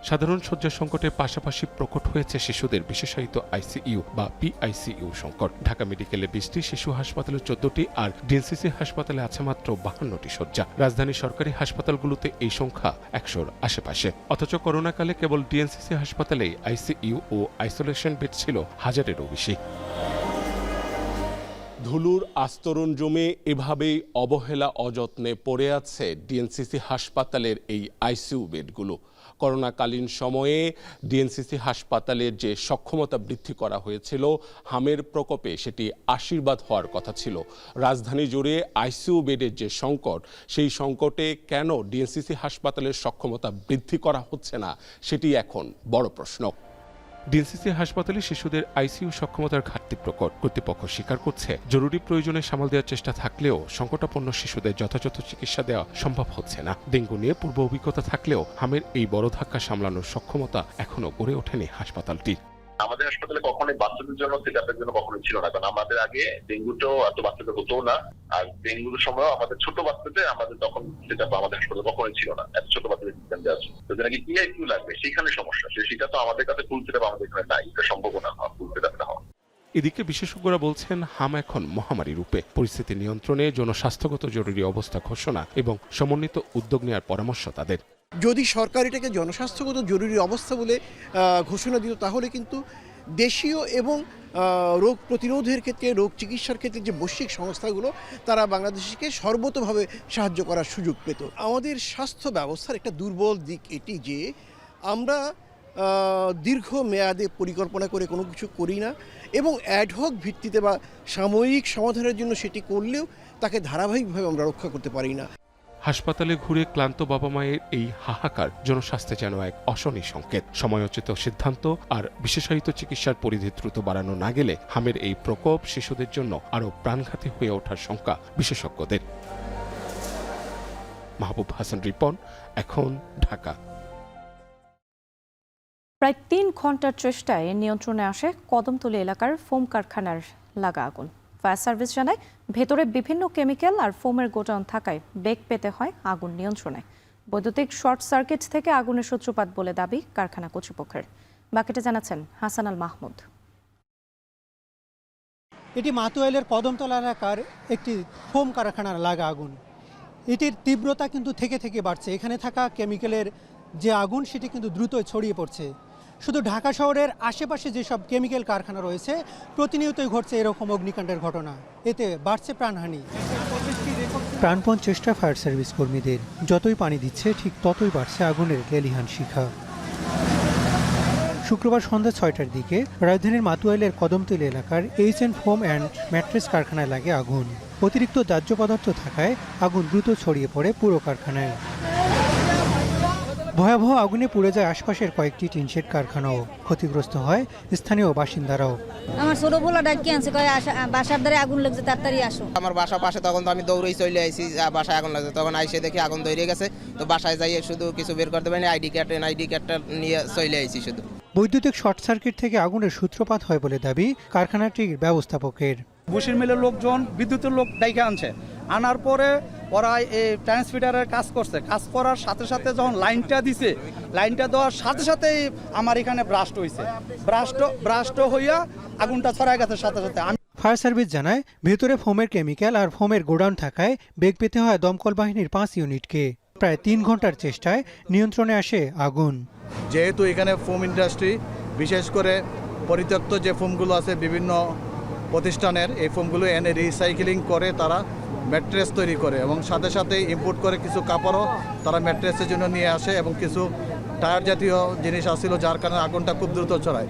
সাধারণ শয্যা সংকটের পাশাপাশি প্রকট হয়েছে শিশুদের বিশেষায়িত আইসিইউ বা পিআইসিইউ সংকট। ঢাকা মেডিকেলে 20টি, শিশু হাসপাতালে 14টি, আর ডিএনসিসি হাসপাতালে আছে মাত্র 52টি শয্যা। রাজধানীর সরকারি হাসপাতালগুলোতে এই সংখ্যা 100-র আশেপাশে। অথচ করোনাকালে কেবল ডিএনসিসি হাসপাতালেই আইসিইউ ও আইসোলেশন বেড ছিল 1000-এরও বেশি। ধুলোর আস্তরণ জমে এভাবেই অবহেলা অযত্নে পড়ে আছে ডিএনসিসি হাসপাতালের এই আইসিইউ বেডগুলো। করোনাকালীন সময়ে ডিএনসিসি হাসপাতালের যে সক্ষমতা বৃদ্ধি করা হয়েছিল, হামের প্রকোপে সেটি আশীর্বাদ হওয়ার কথা ছিল। রাজধানী জুড়ে আইসিইউ বেডের যে সংকট, সেই সংকটে কেন ডিএনসিসি হাসপাতালের সক্ষমতা বৃদ্ধি করা হচ্ছে না, সেটি এখন বড় প্রশ্ন। ডিএনসিসি হাসপাতালে শিশুদের আইসিইউ সক্ষমতার ঘাটতি প্রকট। কর্তৃপক্ষ স্বীকার করছে, জরুরি প্রয়োজনে সামাল দেওয়ার চেষ্টা থাকলেও সংকটাপন্ন শিশুদের যথাযথ চিকিৎসা দেওয়া সম্ভব হচ্ছে না। ডেঙ্গু নিয়ে পূর্ব অভিজ্ঞতা থাকলেও হামের এই বড় ধাক্কা সামলানোর সক্ষমতা এখনো গড়ে ওঠেনি হাসপাতালটির। আমাদের হাসপাতালে কখনোই বাচ্চাদের জন্য সেটআপের জন্য কখনোই ছিল না, কারণ আমাদের আগে ডেঙ্গুটাও এত বাচ্চাদের হতো না, আর ডেঙ্গুর সময় আমাদের ছোট বাচ্চাদের আমাদের তখন সেটআপ আমাদের হাসপাতালে কখনোই ছিল না। এত ছোট বাচ্চাদের ট্রিটমেন্ট দেওয়া ছিল, তো নাকি পিআইসিইউ লাগবে, সেখানে সমস্যা। সেটা তো আমাদের কাছে ফুল সেটআপ আমাদের এখানে নাই, এটা সম্ভব না ফুল সেটআপটা হওয়া। এদিকে বিশেষজ্ঞরা বলছেন, হাম এখন মহামারী রূপে। পরিস্থিতি নিয়ন্ত্রণে জনস্বাস্থ্যগত জরুরি অবস্থা ঘোষণা এবং সমন্বিত উদ্যোগ নেওয়ার পরামর্শ তাদের। যদি সরকার এটাকে জনস্বাস্থ্যগত জরুরি অবস্থা বলে ঘোষণা দিত, তাহলে কিন্তু দেশীয় এবং রোগ প্রতিরোধের ক্ষেত্রে, রোগ চিকিৎসার ক্ষেত্রে যে বৈশ্বিক সংস্থাগুলো, তারা বাংলাদেশকে সর্বতোভাবে সাহায্য করার সুযোগ পেত। আমাদের স্বাস্থ্য ব্যবস্থার একটা দুর্বল দিক এটি যে আমরা দীর্ঘ মেয়াদে পরিকল্পনা করে কোনো কিছু করি না, এবং অ্যাডহক ভিত্তিতে বা সাময়িক সমাধানের জন্য সেটি করলেও তাকে ধারাবাহিকভাবে আমরা রক্ষা করতে পারি না। হাসপাতালে ঘুরে ক্লান্ত বাবা মায়ের এই হাহাকার জনস্বাস্থ্যে যেন এক অশনি সংকেত। সময়োচিত সিদ্ধান্ত আর বিশেষায়িত চিকিৎসার পরিধি দ্রুত বাড়ানো না গেলে হামের এই প্রকোপ শিশুদের জন্য আরও প্রাণঘাতী হয়ে ওঠার শঙ্কা বিশেষজ্ঞদের। মাহবুব হাসান রিপন, এখন ঢাকা। প্রায় 3 ঘন্টার চেষ্টায় নিয়ন্ত্রণে আসে কদমতলী এলাকার ফোম কারখানার লাগা আগুন। ফায়ার সার্ভিস জানায়, ভেতরে বিভিন্ন কেমিক্যাল আর ফোমের গোডাউন থাকায় বেগ পেতে হয় আগুন নিয়ন্ত্রণে। বৈদ্যুতিক শর্ট সার্কিট থেকে আগুনের সূত্রপাত বলে দাবি কারখানা কর্তৃপক্ষের। বাকিটা জানাচ্ছেন হাসান আল মাহমুদ। এটি মাতুয়াইলের কদমতলা এলাকার একটি ফোম কারখানার লাগা আগুন। এটির তীব্রতা কিন্তু থেকে থেকে বাড়ছে। এখানে থাকা কেমিক্যালের যে আগুন সেটি কিন্তু দ্রুত ছড়িয়ে পড়ছে। শুধু ঢাকা শহরের আশেপাশে যেসব কেমিক্যাল কারখানা রয়েছে প্রতিনিয়তই ঘটছে এরকম অগ্নিকাণ্ডের ঘটনা। এতে বাড়ছে প্রাণহানি। প্রাণপণ চেষ্টা ফায়ার সার্ভিস কর্মীদের। যতই পানি দিচ্ছে ঠিক ততই বাড়ছে আগুনের লেলিহান শিখা। শুক্রবার সন্ধ্যা 6টার দিকে রাজধানীর মাতুয়াইলের কদমতলী এলাকার এইচএন ফোম অ্যান্ড ম্যাট্রেস কারখানায় লাগে আগুন। অতিরিক্ত দাহ্য পদার্থ থাকায় আগুন দ্রুত ছড়িয়ে পড়ে পুরো কারখানায়। ভয়াবহ আগুনে পুড়ে যায় আশপাশের কয়েকটি টিনশেড কারখানাও। ক্ষতিগ্রস্ত হয় স্থানীয় বাসিন্দারাও। আমার ছোট পোলা ডাকি আনছে কয় বাসার ধারে আগুন লাগছে তাড়াতাড়ি আসো। আমার বাসা পাশে, তখন তো আমি দৌড়েই চলে আইছি, বাসায় আগুন লাগছে। তখন আইসে দেখি আগুন ধরে গেছে। তো বাসায় যাইয়ে শুধু কিছু বের করতে পারিনি, আইডি কার্ডটা নিয়ে চলে আইছি শুধু। বৈদ্যুতিক শর্ট সার্কিট থেকে আগুনের সূত্রপাত হয় বলে দাবি কারখানাটির ব্যবস্থাপকের। বসির মিলের লোকজন বিদ্যুতের লোক ডাইকে আনছে, আনার পরে ওরা এই ট্রান্সমিটারের কাজ করছে। কাজ করার সাথে সাথে যখন লাইনটা দিছে, লাইনটা দেওয়ার সাথে সাথেই আমার এখানে ব্রাস্ট হয়েছে। ব্রাস্ট হইয়া আগুনটা ছড়ায় গেছে সাথে সাথে। ফায়ার সার্ভিস জানায় ভেতরে ফোমের কেমিক্যাল আর ফোমের গোডাউন থাকায় বেগ পেতে হয় দমকল বাহিনীর 5 ইউনিটকে। প্রায় 3 ঘন্টার চেষ্টায় নিয়ন্ত্রণে আসে আগুন। যেহেতু এখানে ফোম ইন্ডাস্ট্রি, বিশেষ করে পরিত্যক্ত যে ফোমগুলো আছে বিভিন্ন প্রতিষ্ঠানের, এই ফোমগুলো এনে রিসাইকেলিং করে তারা ম্যাট্রেস তৈরি করে এবং সাথে সাথে ইম্পোর্ট করে কিছু কাপড়ও তারা ম্যাট্রেসের জন্য নিয়ে আসে এবং কিছু টায়ার জাতীয় জিনিস আসছিল, যার কারণে আগুনটা খুব দ্রুত ছড়ায়।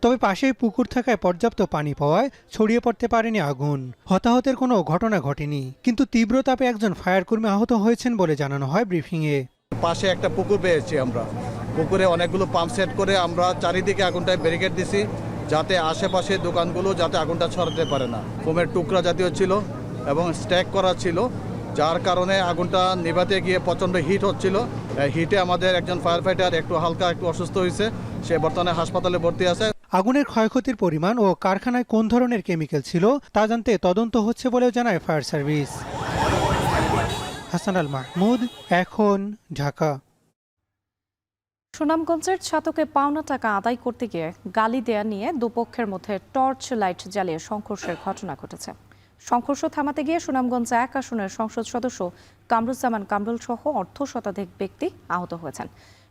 তবে পাশেই পুকুর থাকায় পর্যাপ্ত পানি পাওয়ায় ছড়িয়ে পড়তে পারেনি আগুন। হতাহতের কোনো ঘটনা ঘটেনি, কিন্তু তীব্র তাপে একজন ফায়ার কর্মী আহত হয়েছেন বলে জানানো হয় ব্রিফিংয়ে। পাশে একটা পুকুর পেয়েছি আমরা, পুকুরে অনেকগুলো পাম্প সেট করে আমরা চারিদিকে আগুনটায় ব্যারিকেড দিছি, যাতে আশেপাশে দোকানগুলো যাতে আগুনটা ছড়াতে পারে না। ফোমের টুকরা জাতীয় ছিল এবং স্ট্যাক করা ছিল, যার কারণে আগুনটা নেভাতে গিয়ে প্রচণ্ড হিট হচ্ছিল। হিটে আমাদের একজন ফায়ার ফাইটার একটু অসুস্থ হয়েছে, সে বর্তমানে হাসপাতালে ভর্তি আছে। আগুনের ক্ষয়ক্ষতির পরিমাণ ও কারখানায় কোন ধরনের কেমিক্যাল ছিল তা জানতে তদন্ত হচ্ছে বলেও জানায় ফায়ার সার্ভিস। হাসান আল মাহমুদ, এখন, ঢাকা। সুনামগঞ্জের ছাতকে পাওনা টাকা আদায় করতে গিয়ে গালি দেয়া নিয়ে দুপক্ষের মধ্যে টর্চ লাইট জ্বালিয়ে সংঘর্ষের ঘটনা ঘটেছে। সংঘর্ষ থামাতে গিয়ে সুনামগঞ্জ 1 আসনের সংসদ সদস্য কামরুজ্জামান কামরুল সহ অর্ধশতাধিক ব্যক্তি আহত হয়েছেন।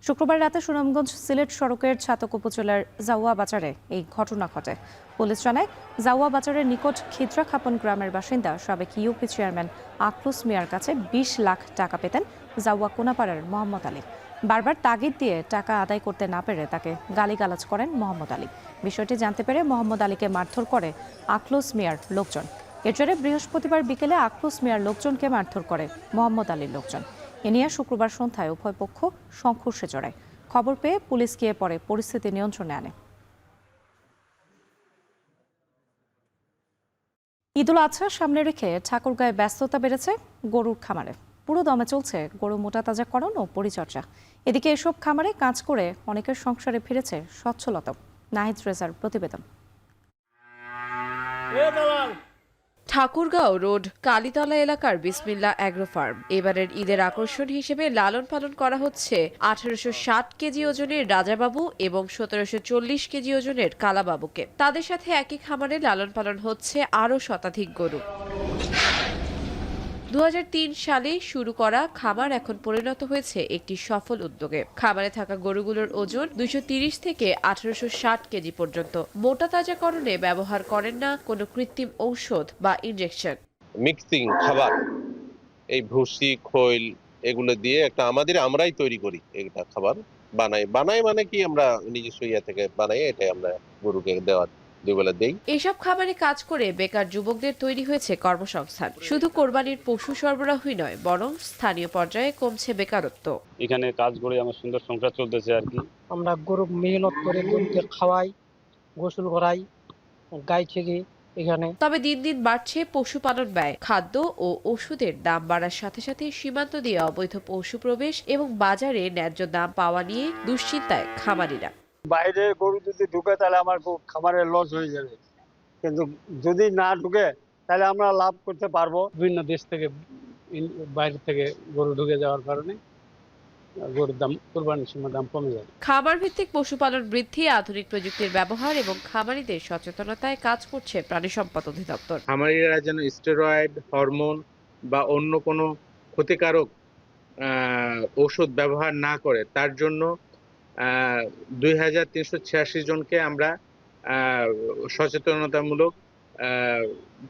শুক্রবার রাতে সুনামগঞ্জ সিলেট সড়কের ছাতক উপজেলার জাউয়া বাজারে এই ঘটনা ঘটে। পুলিশ জানায়, জাউয়া বাজারের নিকট খিদ্রা খাপন গ্রামের বাসিন্দা সাবেক ইউপি চেয়ারম্যান আখলুস মিয়ার কাছে 20 লাখ টাকা পেতেন জাউয়া কোনাপাড়ার মোহাম্মদ আলী। বারবার তাগিদ দিয়ে টাকা আদায় করতে না পেরে তাকে গালিগালাজ করেন মোহাম্মদ আলী। বিষয়টি জানতে পেরে মোহাম্মদ আলীকে মারধর করে আখলুস মিয়ার লোকজন। এর জেরে বৃহস্পতিবার বিকেলে আখলুস মিয়ার লোকজনকে মারধর করে মোহাম্মদ আলীর লোকজন। এ নিয়ে শুক্রবার সন্ধ্যায় উভয় পক্ষ সংঘর্ষে জড়ায়। খবর পেয়ে পুলিশ গিয়ে পরে পরিস্থিতি নিয়ন্ত্রণে আনে। ঈদুল আজহা সামনে রেখে ঠাকুরগাঁয়ে ব্যস্ততা বেড়েছে গরুর খামারে। পুরো দমে চলছে গরু মোটা তাজাকরণ ও পরিচর্যা। এদিকে এসব খামারে কাজ করে অনেকের সংসারে ফিরেছে সচ্ছলতা। নাহিদ রেজার প্রতিবেদন। ঠাকুরগাঁও রোড কালীতলা এলাকার বিসমিল্লা অ্যাগ্রো ফার্ম এবারের ঈদের আকর্ষণ হিসেবে লালন পালন করা হচ্ছে 1860 কেজি ওজনের রাজাবাবু এবং 1740 কেজি ওজনের কালাবাবুকে। তাদের সাথে একই খামারে লালন পালন হচ্ছে আরও শতাধিক গরু। 2003 সালে শুরু করা খামার এখন পরিণত হয়েছে একটি সফল উদ্যোগে। খামারে থাকা গরুগুলোর ওজন 230 থেকে 1860 কেজি পর্যন্ত। মোটা তাজাকরণে ব্যবহার করেন না কোনো কৃত্রিম ঔষধ বা ইনজেকশন। মিক্সিং খাবার, এই ভুসি খৈল এগুলো দিয়ে একটা আমরাই তৈরি করি, এটা খাবার বানাই মানে কি আমরা নিজস্ব থেকে বানাই, এটাই আমরা গরুকে দেওয়ার এসব খামারে কাজ করে বেকার যুবকদের তৈরি হয়েছে কর্মসংস্থান। শুধু কোরবানির পশু সরবরাহই নয়, বরং স্থানীয় পর্যায়ে কমছে বেকারত্ব। এখানে কাজ করে আমার সুন্দর সংসার চলতেছে আর কি। আমরা গরু মেহনত করে গরুকে খাওয়াই, গোসল করাই, গাই থেকে এখানে। তবে দিন দিন বাড়ছে পশুপালন ব্যয়। খাদ্য ও ওষুধের দাম বাড়ার সাথে সাথে সীমান্ত দিয়ে অবৈধ পশু প্রবেশ এবং বাজারে ন্যায্য দাম পাওয়া নিয়ে দুশ্চিন্তায় খামারিরা। বাইরে গরু যদি ঢুকে তাহলে আমার খামারের লস হয়ে যাবে, কিন্তু যদি না ঢুকে তাহলে আমরা লাভ করতে পারবো। বিভিন্ন দেশ থেকে বাইরে থেকে গরু ঢুকে যাওয়ার কারণে গরুর দাম কোরবানির সময় দাম কমে যাবে। খামার ভিত্তিক পশুপালন বৃদ্ধি, আধুনিক প্রযুক্তির ব্যবহার এবং খামারিদের সচেতনতায় কাজ করছে প্রাণী সম্পদ অধিদপ্তর। খামারিরা যেন স্টেরয়েড, হরমোন বা অন্য কোনো ক্ষতিকারক ঔষধ ব্যবহার না করে তার জন্য 2386 জনকে আমরা সচেতনতামূলক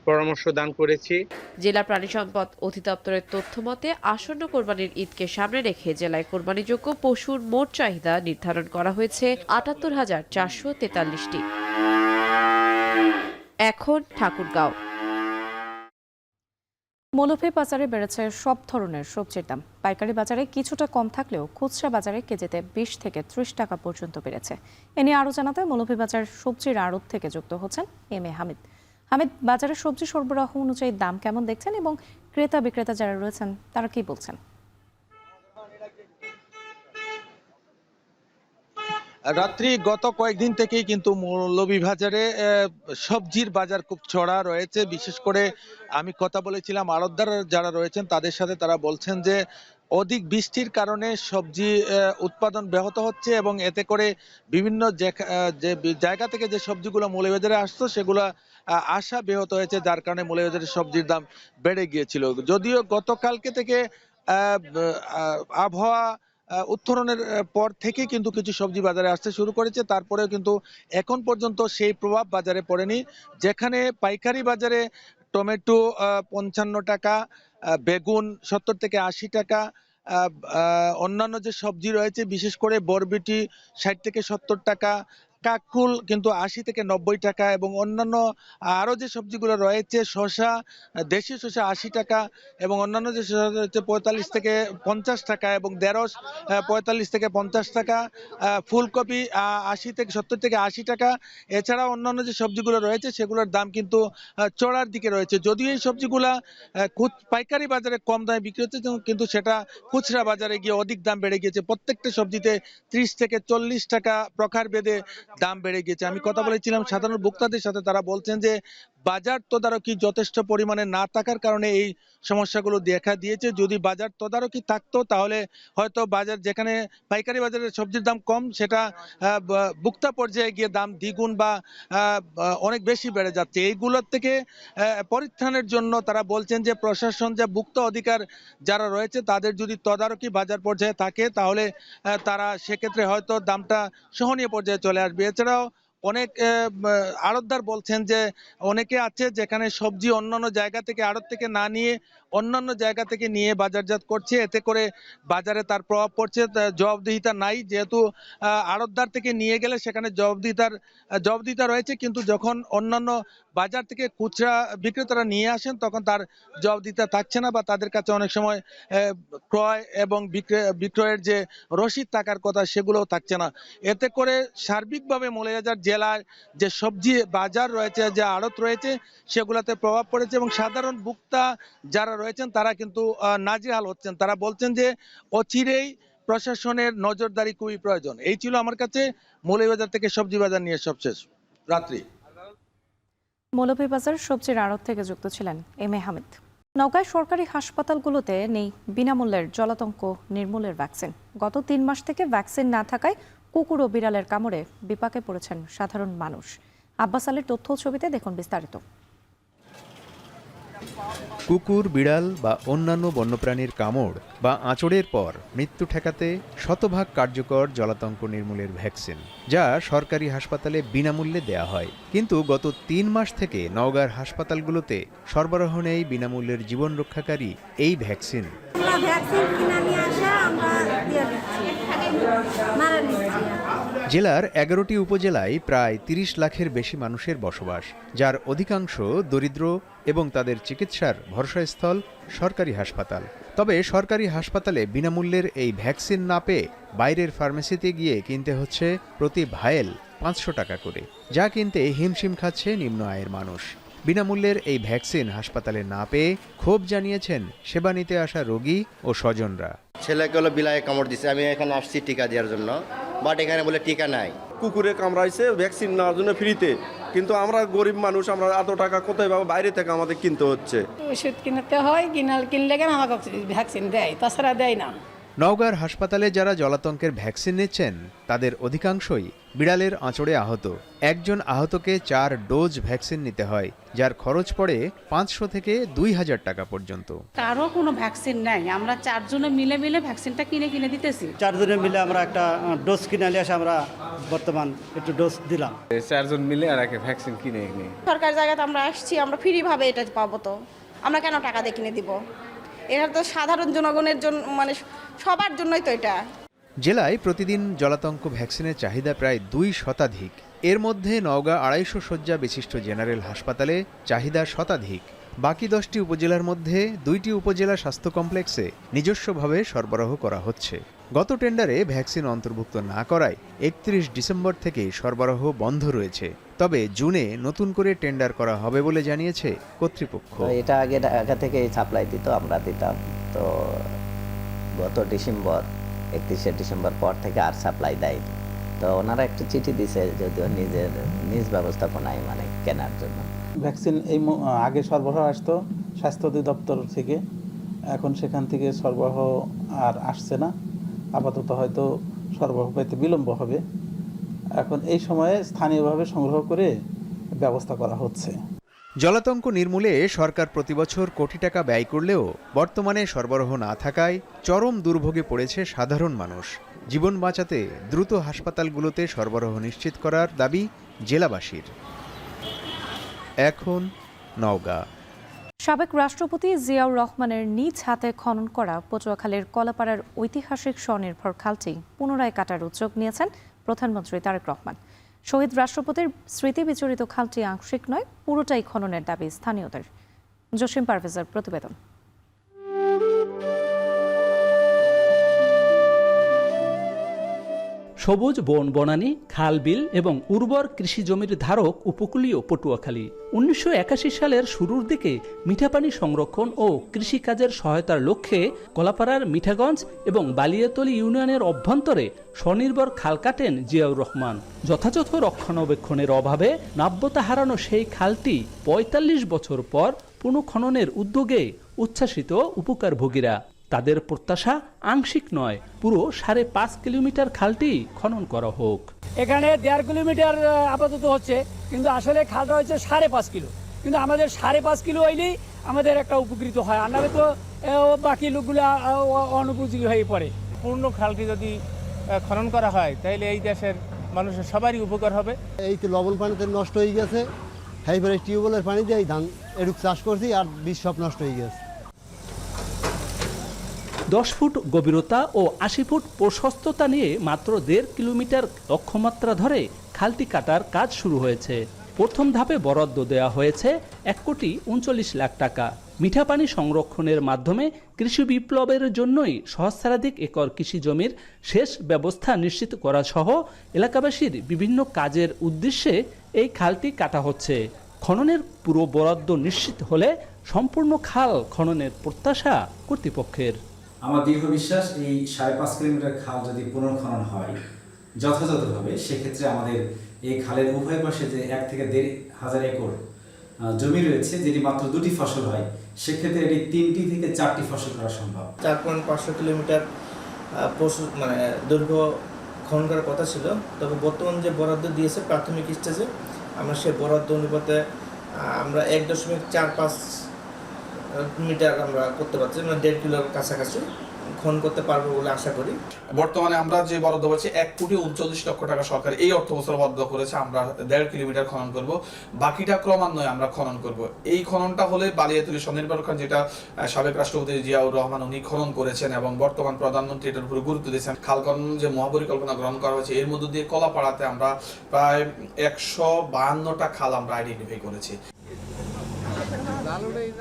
পরামর্শ দান করেছি। জেলা প্রাণী সম্পদ অধিদপ্তরের তথ্য মতে আসন্ন কোরবানির ঈদকে সামনে রেখে জেলায় কোরবানিযোগ্য পশুর মোট চাহিদা নির্ধারণ করা হয়েছে ৭৮,৪৪৩টি। এখন ঠাকুরগাঁও। মৌলভীবাজারে বেড়েছে সব ধরনের সবজির দাম। পাইকারি বাজারে কিছুটা কম থাকলেও খুচরা বাজারে কেজিতে 20 থেকে 30 টাকা পর্যন্ত বেড়েছে। এ নিয়ে আরও জানাতে মৌলভীবাজার সবজির আড়ত থেকে যুক্ত হচ্ছেন এম এ হামিদ। হামিদ, বাজারে সবজি সরবরাহ অনুযায়ী দাম কেমন দেখছেন এবং ক্রেতা বিক্রেতা যারা রয়েছেন তারা কি বলছেন? রাত্রি গত কয়েকদিন থেকেই কিন্তু মৌলভীবাজারে সবজির বাজার খুব চড়া রয়েছে। বিশেষ করে আমি কথা বলেছিলাম আড়তদার যারা রয়েছেন তাদের সাথে, তারা বলছেন যে অধিক বৃষ্টির কারণে সবজি উৎপাদন ব্যাহত হচ্ছে এবং এতে করে বিভিন্ন যে জায়গা থেকে যে সবজিগুলো মৌলভীবাজারে আসতো সেগুলো আসা ব্যাহত হয়েছে, যার কারণে মৌলভীবাজারের সবজির দাম বেড়ে গিয়েছিল। যদিও গতকালকে থেকে আবহাওয়া উত্তরণের পর থেকে কিন্তু কিছু সবজি বাজারে আসতে শুরু করেছে, তারপরেও কিন্তু এখন পর্যন্ত সেই প্রভাব বাজারে পড়েনি। যেখানে পাইকারি বাজারে টমেটো 55 টাকা, বেগুন 70 থেকে 80 টাকা, অন্যান্য যে সবজি রয়েছে বিশেষ করে বরবটি 60 থেকে 70 টাকা, কাকুল কিন্তু 80 থেকে 90 টাকা এবং অন্যান্য আরো যে সবজিগুলো রয়েছে শসা, দেশি শসা 80 টাকা এবং অন্যান্য যে শসা রয়েছে 45 থেকে 50 টাকা এবং ঢেঁড়স 45 থেকে 50 টাকা, ফুলকপি 80 থেকে 70 থেকে 80 টাকা। এছাড়া অন্যান্য যে সবজিগুলো রয়েছে সেগুলোর দাম কিন্তু চড়ার দিকে রয়েছে। যদিও এই সবজিগুলা পাইকারি বাজারে কম দামে বিক্রি হচ্ছে কিন্তু সেটা খুচরা বাজারে গিয়ে অধিক দাম বেড়ে গিয়েছে। প্রত্যেকটা সবজিতে 30 থেকে 40 টাকা প্রকার ভেদে দাম বেড়ে গিয়েছে। আমি কথা বলেছিলাম সাধারণ ভোক্তাদের সাথে, তারা বলছেন যে বাজার তদারকি যথেষ্ট পরিমাণে না থাকার কারণে এই সমস্যাগুলো দেখা দিয়েছে। যদি বাজার তদারকি থাকতো তাহলে হয়তো বাজার যেখানে পাইকারি বাজারে সবজির দাম কম সেটা ভোক্তা পর্যায়ে গিয়ে দাম দ্বিগুণ বা অনেক বেশি বেড়ে যাচ্ছে। এইগুলোর থেকে পরিত্রাণের জন্য তারা বলছেন যে প্রশাসন, যে ভোক্তা অধিকার যারা রয়েছে তাদের যদি তদারকি বাজার পর্যায়ে থাকে তাহলে তারা সেক্ষেত্রে হয়তো দামটা সহনীয় পর্যায়ে চলে আসবে। এছাড়াও অনেক আড়তদার বলছেন যে অনেকে আছে যেখানে সবজি অন্যান্য জায়গা থেকে আড়ত থেকে না নিয়ে অন্যান্য জায়গা থেকে নিয়ে বাজারজাত করছে, এতে করে বাজারে তার প্রভাব পড়ছে। জবাবদিহিতা নাই, যেহেতু আড়তদার থেকে নিয়ে গেলে সেখানে জবাবদিহিতা রয়েছে, কিন্তু যখন অন্যান্য বাজার থেকে খুচরা বিক্রেতারা নিয়ে আসেন তখন তার জবাবদিহিতা থাকছে না বা তাদের কাছে অনেক সময় ক্রয় এবং বিক্রয়ের যে রসিদ থাকার কথা সেগুলোও থাকছে না। এতে করে সার্বিকভাবে মৌলভীবাজার জেলার যে সবজি বাজার রয়েছে, যে আড়ত রয়েছে সেগুলোতে প্রভাব পড়েছে এবং সাধারণ ভোক্তা যারা রয়েছেন তারা কিন্তু নাজেহাল হচ্ছেন। তারা বলছেন যে অচিরেই প্রশাসনের নজরদারি খুবই প্রয়োজন। এই ছিল আমার কাছে মৌলভীবাজার থেকে সবজি বাজার নিয়ে সবশেষ রাত্রি। মৌলভীবাজার সবজির আড়ত থেকে যুক্ত ছিলেন এম এ হামিদ। নওগাঁয় সরকারি হাসপাতালগুলোতে নেই বিনামূল্যের জলাতঙ্ক নির্মূলের ভ্যাকসিন। গত 3 মাস থেকে ভ্যাকসিন না থাকায় কুকুর ও বিড়ালের কামড়ে বিপাকে পড়েছেন সাধারণ মানুষ। আব্বাস আলীর তথ্য ছবিতে দেখুন বিস্তারিত। কুকুর, বিড়াল বা অন্যান্য বন্যপ্রাণীর কামড় বা আঁচড়ের পর মৃত্যু ঠেকাতে শতভাগ কার্যকর জলাতঙ্ক নির্মূলের ভ্যাকসিন, যা সরকারি হাসপাতালে বিনামূল্যে দেয়া হয়। কিন্তু গত 3 মাস থেকে নওগাঁর হাসপাতালগুলোতে সরবরাহ নেই বিনামূল্যের জীবন রক্ষাকারী এই ভ্যাকসিন। জেলার 11টি উপজেলায় প্রায় 30 লাখের বেশি মানুষের বসবাস, যার অধিকাংশ দরিদ্র এবং তাদের চিকিৎসার ভরসাস্থল সরকারি হাসপাতাল। তবে সরকারি হাসপাতালে বিনামূল্যের এই ভ্যাকসিন না পেয়ে বাইরের ফার্মেসিতে গিয়ে কিনতে হচ্ছে প্রতি ভায়েল 500 টাকা করে, যা কিনতে হিমশিম খাচ্ছে নিম্ন আয়ের মানুষ। বিনামূল্যের এই ভ্যাকসিন হাসপাতালে না পেয়ে ক্ষোভ জানিয়েছেন সেবা নিতে আসা রোগী ও স্বজনরা। ছেলেকে হলো বিলায় কামড় দিছে, আমি এখানে আসছি টিকা দেওয়ার জন্য, বাট এখানে বলে টিকা নাই। কুকুরে কামড়াইছে ভ্যাকসিন নেওয়ার জন্য ফ্রিতে, কিন্তু আমরা গরিব মানুষ, আমরা এত টাকা কোথায় পাবো, বাইরে থেকে আমাদের কিনতে হচ্ছে। ওষুধ কিনতে হয়, কিনলে কেন আমাকে ভ্যাকসিন দেয়, তাছাড়া দেয় না। নওগাঁর হাসপাতালে যারা জলাতঙ্কের ভ্যাকসিন নিচ্ছেন তাদের অধিকাংশই বিড়ালের আঁচড়ে আহত। একজন আহতকে 4 ডোজ ভ্যাকসিন নিতে হয়, যার খরচ পড়ে 500 থেকে 2000 টাকা পর্যন্ত। কারো কোনো ভ্যাকসিন নাই, আমরা 4 জনে মিলে ভ্যাকসিনটা কিনে দিতেছি। 4 জনে মিলে আমরা একটা ডোজ কিনে নিয়ে এসে আমরা বর্তমান একটু ডোজ দিলাম। 4 জন মিলে আর একটা ভ্যাকসিন কিনে নিই। সরকার জায়গাতে আমরা আসছি, আমরা ফ্রি ভাবে এটা পাবো, তো আমরা কেন টাকা দিয়ে কিনে দিব? এটা তো সাধারণ জনগণের জন্য, মানে সবার জন্যই তো এটা। জেলায় প্রতিদিন জলাতঙ্ক ভ্যাকসিনের চাহিদা প্রায় 2 শতাধিক। এর মধ্যে নওগাঁ 250 শয্যা বিশিষ্ট জেনারেল হাসপাতালে চাহিদা শতাধিক। বাকি 10টি উপজেলার মধ্যে 2টি উপজেলা স্বাস্থ্য কমপ্লেক্সে নিজস্বভাবে সরবরাহ করা হচ্ছে। গত টেন্ডারে ভ্যাকসিন অন্তর্ভুক্ত না করায় 31 ডিসেম্বর থেকে সরবরাহ বন্ধ রয়েছে। তবে জুনে নতুন করে টেন্ডার করা হবে বলে জানিয়েছে কর্তৃপক্ষ। এটা আগে ঢাকা থেকে সাপ্লাই দিত, আমরা দিতাম। তো গত ডিসেম্বর 31 ডিসেম্বর পর থেকে আর সাপ্লাই দেয়নি। তো ওনারা একটা চিঠি দিছে, যদিও নিজ ব্যবস্থাপনায় মানে কেনার জন্য। ভ্যাকসিন এই আগে সরবরাহ আসতো স্বাস্থ্য অধিদপ্তর থেকে, এখন সেখান থেকে সরবরাহ আর আসছে না। আপাতত হয়তো সরবরাহ পেতে বিলম্ব হবে। এখন এই সময়ে স্থানীয়ভাবে সংগ্রহ করে ব্যবস্থা করা হচ্ছে। জলাতঙ্ক নির্মূলে সরকার প্রতিবছর কোটি টাকা ব্যয় করলেও বর্তমানে সরবরাহ না থাকায় চরম দুর্ভোগে পড়েছে সাধারণ মানুষ। জীবন বাঁচাতে দ্রুত হাসপাতালগুলোতে সরবরাহ নিশ্চিত করার দাবি জেলাবাসীর। এখন নওগাঁ। সাবেক রাষ্ট্রপতি জিয়াউর রহমানের নিজ হাতে খনন করা পটুয়াখালীর কলাপাড়ার ঐতিহাসিক স্বনির্ভর খালটি পুনরায় কাটার উদ্যোগ নিয়েছেন প্রধানমন্ত্রী তারেক রহমান। শহীদ রাষ্ট্রপতির স্মৃতি বিচরিত খালটি আংশিক নয়, পুরোটাই খননের দাবি স্থানীয়দের। জসিম পারভেজের প্রতিবেদন। সবুজ বন বনানী, খাল বিল এবং উর্বর কৃষি জমির ধারক উপকূলীয় পটুয়াখালী। 1981 সালের শুরুর দিকে মিঠাপানি সংরক্ষণ ও কৃষিকাজের সহায়তার লক্ষ্যে কলাপাড়ার মিঠাগঞ্জ এবং বালিয়াতলী ইউনিয়নের অভ্যন্তরে স্বনির্ভর খাল কাটেন জিয়াউর রহমান। যথাযথ রক্ষণাবেক্ষণের অভাবে নাব্যতা হারানো সেই খালটি 45 বছর পর পুনঃখননের উদ্যোগে উচ্ছ্বাসিত উপকারভোগীরা। তাদের প্রত্যাশা আংশিক নয়, পুরো 5.5 কিলোমিটার খালটি খনন করা হোক। এখানে 1.5 কিলোমিটার আপাতত হচ্ছে, কিন্তু আসলে খালটা হচ্ছে 5.5 কিলো। কিন্তু আমাদের 5.5 কিলো হইলেই আমাদের একটা উপকৃত হয়, আর নাহলে তো বাকি লোকগুলা অনুপযোগী হয়ে পড়ে। পূর্ণ খালটি যদি খনন করা হয় তাহলে এই দেশের মানুষের সবারই উপকার হবে। এই তো লবণ পানিতে নষ্ট হয়ে গেছে, হাইবারে টিউবওয়েলের পানি দিয়ে ধান এরূপ চাষ করছি, আর বীজ সব নষ্ট হয়ে গেছে। 10 ফুট গভীরতা ও 80 ফুট প্রশস্ততা নিয়ে মাত্র 1.5 কিলোমিটার লক্ষ্যমাত্রা ধরে খালটি কাটার কাজ শুরু হয়েছে। প্রথম ধাপে বরাদ্দ দেওয়া হয়েছে 1,39,00,000 টাকা। মিঠা পানি সংরক্ষণের মাধ্যমে কৃষি বিপ্লবের জন্যই সহস্রাধিক একর কৃষি জমির শেষ ব্যবস্থা নিশ্চিত করা সহ এলাকাবাসীর বিভিন্ন কাজের উদ্দেশ্যে এই খালটি কাটা হচ্ছে। খননের পুরো বরাদ্দ নিশ্চিত হলে সম্পূর্ণ খাল খননের প্রত্যাশা কর্তৃপক্ষের। আমার দীর্ঘ বিশ্বাস, এই 5.5 কিলোমিটার খাল যদি পুনর্খনন হয় যথাযথভাবে, সেক্ষেত্রে আমাদের এই খালের উভয় পাশে যে 1 থেকে 1,500 একর জমি রয়েছে, যেটি মাত্র 2টি ফসল হয়, সেক্ষেত্রে এটি 3টি থেকে 4টি ফসল করা সম্ভব। 4.5 কিলোমিটার মানে দৈর্ঘ্য খনন করার কথা ছিল, তবে বর্তমান যে বরাদ্দ দিয়েছে প্রাথমিক স্টেজে, আমরা সেই বরাদ্দ অনুপাতে আমরা 1.45 মিটার আমরা করতে পারছি, মানে 1.5 কিলোর কাছাকাছি খনন করতে পারবো বলে আশা করি। বর্তমানে আমরা যে বরাদ্দ পাচ্ছি 1,39,00,000 টাকা সরকার এই অর্থ বছর বরাদ্দ করেছে। আমরা 1.5 কিলোমিটার খনন করব, বাকিটা ক্রমান্বয়ে আমরা খনন করব। এই খননটা হলে বালিয়াতলী স্বনির্ভর খাল, যেটা সাবেক রাষ্ট্রপতি জিয়াউর রহমান উনি খনন করেছেন এবং বর্তমান প্রধানমন্ত্রী এটার উপরে গুরুত্ব দিয়েছেন। খাল খনন যে মহাপরিকল্পনা গ্রহণ করা হয়েছে, এর মধ্য দিয়ে কলাপাড়াতে আমরা প্রায় 152টা খাল আমরা আইডেন্টিফাই করেছি।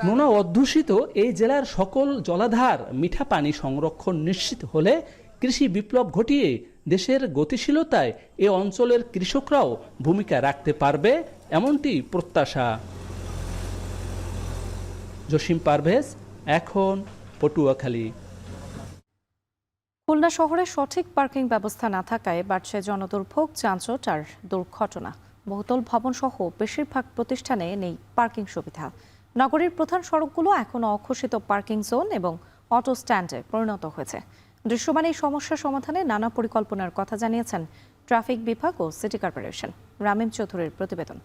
নোনা অধ্যুষিত এই জেলার সকল জলাধার মিঠা পানি সংরক্ষণ নিশ্চিত হলে কৃষি বিপ্লব ঘটিয়ে দেশের গতিশীলতায় এ অঞ্চলের কৃষকরাও ভূমিকা রাখতে পারবে, এমনটি প্রত্যাশা। জসিম পারভেজ, এখন পটুয়াখালী। খুলনা শহরে সঠিক পার্কিং ব্যবস্থা না থাকায় বাড়ছে জনদুর্ভোগ, যানজট আর দুর্ঘটনা। বহুতল ভবন সহ বেশিরভাগ প্রতিষ্ঠানে নেই পার্কিং সুবিধা। নগরীর প্রধান সড়কগুলো এখনও অঘোষিত পার্কিং জোন এবং অটো স্ট্যান্ডে পরিণত হয়েছে। দৃশ্যমান এই সমস্যা সমাধানে নানা পরিকল্পনার কথা জানিয়েছেন ট্রাফিক বিভাগ ও সিটি কর্পোরেশন। রামিম চৌধুরীর প্রতিবেদন।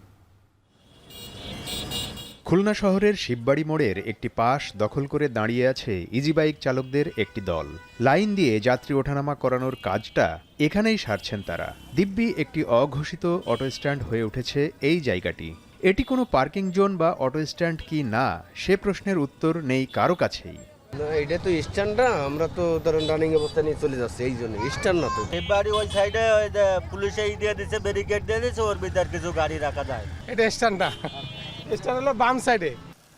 খুলনা শহরের শিববাড়ি মোড়ের একটি পাশ দখল করে দাঁড়িয়ে আছে ইজি বাইক চালকদের একটি দল। লাইন দিয়ে যাত্রী ওঠানামা করানোর কাজটা এখানেই সারছেন তারা। দিব্যি একটি অঘোষিত অটো স্ট্যান্ড হয়ে উঠেছে এই জায়গাটি। এটি কোনো পার্কিং জোন বা অটো স্ট্যান্ড কি না, সে প্রশ্নের উত্তর নেই কারো কাছেই। এটা তো স্ট্যান্ড না, আমরা তো ধরেন রানিং অবস্থা নিয়ে চলে যাচ্ছে, এই জন্য স্ট্যান্ড না তো। বাড়ি ওই সাইডে পুলিশে দিয়ে দিচ্ছে, ব্যারিকেড দিয়ে দিচ্ছে, ওর ভিতর কিছু গাড়ি রাখা যায়। এটা স্ট্যান্ড না, স্ট্যান্ড হলো বাম সাইডে।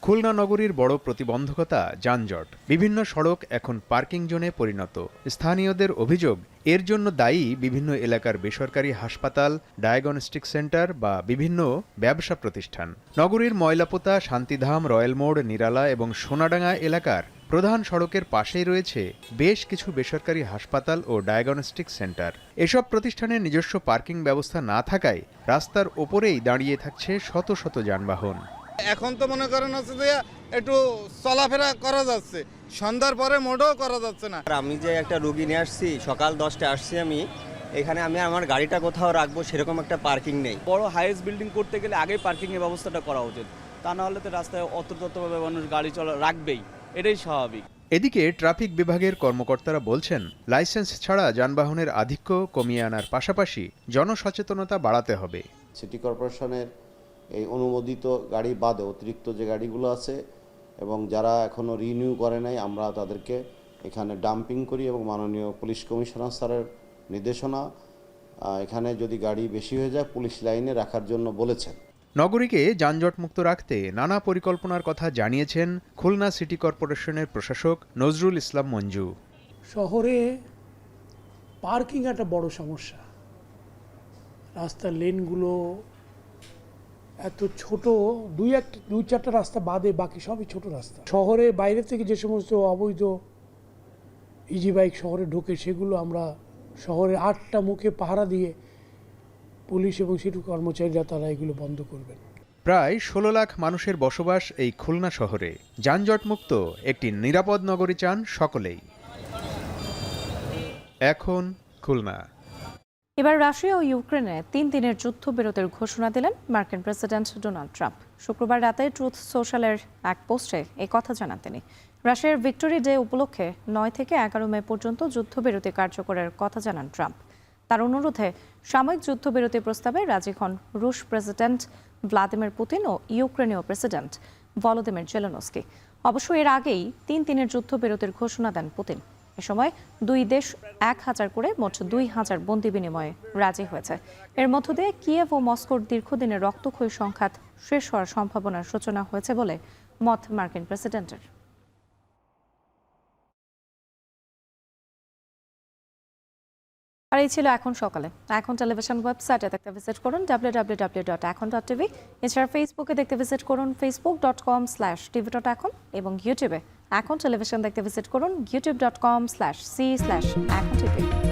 খুলনা নগরীর বড় প্রতিবন্ধকতা যানজট। বিভিন্ন সড়ক এখন পার্কিং জোনে পরিণত। স্থানীয়দের অভিযোগ, এর জন্য দায়ী বিভিন্ন এলাকার বেসরকারি হাসপাতাল, ডায়াগনস্টিক সেন্টার বা বিভিন্ন ব্যবসা প্রতিষ্ঠান। নগরীর ময়লাপোতা, শান্তিধাম, রয়্যাল মোড়, নিরালা এবং সোনাডাঙ্গা এলাকার প্রধান সড়কের পাশেই রয়েছে বেশ কিছু বেসরকারি হাসপাতাল ও ডায়াগনস্টিক সেন্টার। এসব প্রতিষ্ঠানের নিজস্ব পার্কিং ব্যবস্থা না থাকায় রাস্তার ওপরেই দাঁড়িয়ে থাকছে শত শত যানবাহন। এখন তো মনে করেন হচ্ছে যে একটু চলাফেরা করা যাচ্ছে, সন্ধ্যার পরে মোটেও করা যাচ্ছে না। আমি যে একটা রুগী নিয়ে আসছি, সকাল 10টায় আসছি আমি এখানে, আমি আমার গাড়িটা কোথাও রাখবো সেরকম একটা পার্কিং নেই। বড় হাইস্ট বিল্ডিং করতে গেলে আগে পার্কিং এর ব্যবস্থাটা করা উচিত, তা না হলে তো রাস্তায় অতর্কিতভাবে মানুষ গাড়ি রাখবেই, এটাই স্বাভাবিক। এদিকে ট্রাফিক বিভাগের কর্মকর্তারা বলছেন, লাইসেন্স ছাড়া যানবাহনের আধিক্য কমিয়ে আনার পাশাপাশি জনসচেতনতা বাড়াতে হবে। সিটি কর্পোরেশনের এই অনুমোদিত গাড়ি বাদে অতিরিক্ত যে গাড়িগুলো আছে এবং যারা এখনও রিনিউ করে নাই, আমরা তাদেরকে এখানে ডাম্পিং করি এবং মাননীয় পুলিশ কমিশনার স্যারের নির্দেশনা, এখানে যদি গাড়ি বেশি হয়ে যায় পুলিশ লাইনে রাখার জন্য বলেছেন। নগরীকে যানজটমুক্ত রাখতে নানা পরিকল্পনার কথা জানিয়েছেন খুলনা সিটি কর্পোরেশনের প্রশাসক নজরুল ইসলাম মঞ্জু। শহরে পার্কিং একটা বড় সমস্যা। রাস্তার লেনগুলো এত ছোট, দুই চারটা রাস্তা বাদে বাকি সবই ছোট রাস্তা। শহরে বাইরে থেকে যে সমস্ত অবৈধ ইজি বাইক শহরে ঢোকে, সেগুলো আমরা শহরের 8টা মুখে পাহারা দিয়ে পুলিশ এবং সিটি কর্মচারীরা তারা এগুলো বন্ধ করবেন। প্রায় 16 লাখ মানুষের বসবাস এই খুলনা শহরে। যানজটমুক্ত একটি নিরাপদ নগরী চান সকলেই। এখন খুলনা। এবার রাশিয়া ও ইউক্রেনে 3 দিনের যুদ্ধবিরতির ঘোষণা দিলেন মার্কিন প্রেসিডেন্ট ডোনাল্ড ট্রাম্প। শুক্রবার রাতে ট্রুথ সোশ্যালের এক পোস্টে এই কথা জানান তিনি। রাশিয়ার ভিক্টোরি ডে উপলক্ষে 9 থেকে 11 মে পর্যন্ত যুদ্ধবিরতি কার্যকরের কথা জানান ট্রাম্প। তার অনুরোধে সাময়িক যুদ্ধবিরতি প্রস্তাবে রাজি হন রুশ প্রেসিডেন্ট ভ্লাদিমির পুতিন ও ইউক্রেনীয় প্রেসিডেন্ট ভলোদিমির জেলেনস্কি। অবশ্য এর আগেই 3 দিনের যুদ্ধবিরতির ঘোষণা দেন পুতিন। এ সময় দুই দেশ 1000 করে মোট 2000 বন্দি বিনিময়ে রাজি হয়েছে। এর মধ্য দিয়ে কিয়েভ ও মস্কোর দীর্ঘদিনের রক্তক্ষয়ী সংঘাত শেষ হওয়ার সম্ভাবনার সূচনা হয়েছে বলে মত মার্কিন প্রেসিডেন্টের। আর এই ছিল এখন সকালে। এখন টেলিভিশন ওয়েবসাইটে দেখতে ভিজিট করুন www.ekon.tv। এছাড়া ফেসবুকে দেখতে ভিজিট করুন facebook.com/tv.ekon এবং ইউটিউবে এখন টেলিভিশন দেখতে ভিজিট করুন youtube.com/c/ekontv।